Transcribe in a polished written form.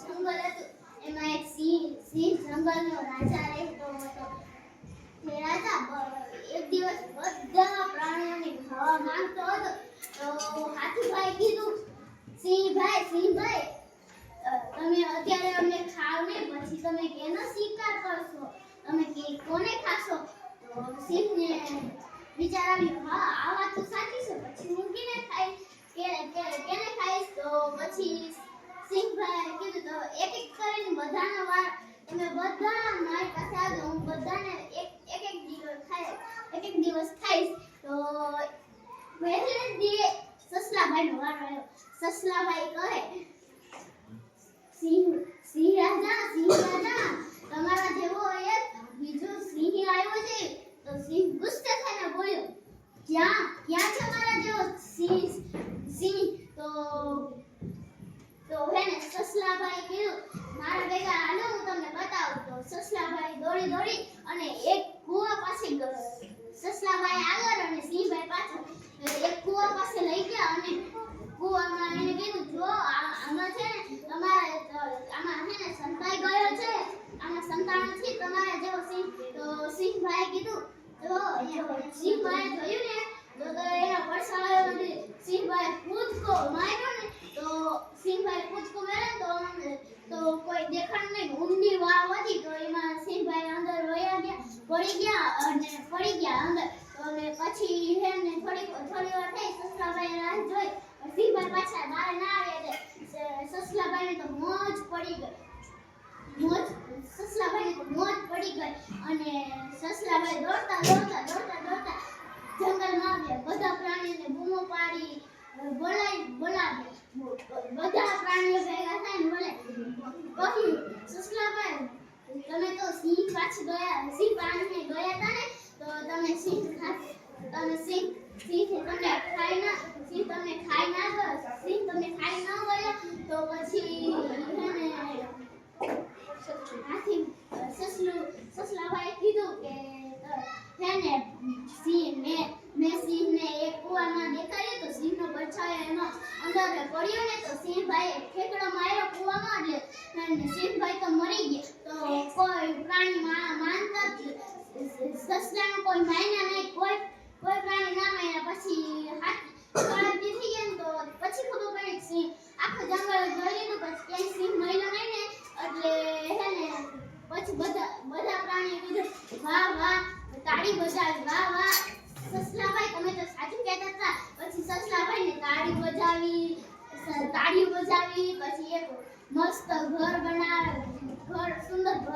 જંગલ હતું. એમાં એક સિંહ જંગલનો રાજા રહેતો હતો. તે રાજા એક દિવસ બધા પ્રાણીઓને ખાવા માંગતો હતો. તો હાથીભાઈ કીધું, સિંહભાઈ તમે અત્યારે અમને ખાવ ને, પછી તમે કેનો શિકાર કરશો? તમે કોને ખાશો? તો સિંહને વિચાર આવ્યો, હા આ વાત તો સાચી છે, પછી હું કેને ખાઈશ? તો પછી સિંહભાઈ કીધું, તો એક કરીને બધાનો વાર તમે બધા મારી પાસે આવજો, હું બધાને એક દિવસ ખાઈશ. તો પહેલે દિવસે સસલાભાઈનો વાર આવ્યો. સસલાભાઈ કહે, સિંહ રાજા તમારા જેવો એક બીજો સિંહ આવ્યો છે. તો સિંહ ગુસ્સે થઈને બોલ્યો, ક્યાં છે મારા જેવો સિંહ? તો હેને સસલાભાઈ કીધું, મારા ભેગા હાલો, હું તમને બતાવું. તો સસલાભાઈ દોડી અને એક કૂવા પાસે ગયો. સસલાભાઈ આગળ અને સિંહભાઈ પાછળ. એક કૂવા પાસે લઈ ગયા અને કૂવામાં એને કીધું, જો આમાં છે ને આમાં છે ને સંતાઈ ગયો છે, આમાં સંતાન નથી તમારા જેવો સિંહ. તો સિંહભાઈ કીધું, જો સિંહભાઈ જોયું ને તો એના પરસાળો નથી. સિંહભાઈ કૂદકો માર્યો ને, તો સિંહભાઈ કૂદકો માર્યો તો કોઈ દેખાણ નહીં, ઊંડી વાવ હતી. તો એમાં સિંહભાઈ અંદર વયા ગયા, પડી ગયા અંદર. તો પછી હેને થોડી વાર થઈ, સસલાભાઈ રાહ જોઈ. સિંહભાઈ પાછા બહાર ના આવ્યા એટલે સસલાભાઈને તો મોજ પડી ગઈ. અને સસલાભાઈ દોડતા જંગલમાં આવ્યા. બધા પ્રાણીઓને બૂમો પાડી બોલાવ્યા. બધા પ્રાણીઓ ભેગા થઈને કહ્યું, સસલાભાઈ તમે તો સિંહ પાણીને ગયા હતા ને, તો તમે સિંહ તમને ખાઈ ના ગયો. સિંહ તમને ખાઈ ન ગયો તો પછી સસલાભાઈ કીધું કે હેને મેં સિંહને એક કૂવામાં દેખાડ્યો, તો સિંહનો પડછાયો એમાં અંદર પડ્યો ને, તો સિંહભાઈએ ઠેકડો માર્યો કૂવામાં, એટલે સિંહભાઈ તો મરી ગયા. તો કોઈ પ્રાણી માનતા સસલાનો કોઈ માન્યા નહીં, કોઈ પ્રાણી ના માન્યા. પછી હાથી થઈ ગયા ને, તો પછી ખબર પડી સિંહ આખું જંગલ જોઈ લીધું, પછી ક્યાંય સિંહ મળ્યો નહીં ને, એટલે હેને પછી બધા પ્રાણીઓ કીધું, વાહ તાળી બજાવી, વાહ સસલાભાઈ તમે તો સાચું કહેતા હતા. પછી સસલાભાઈને તાળી બજાવી. પછી એક મસ્ત સુંદર ઘર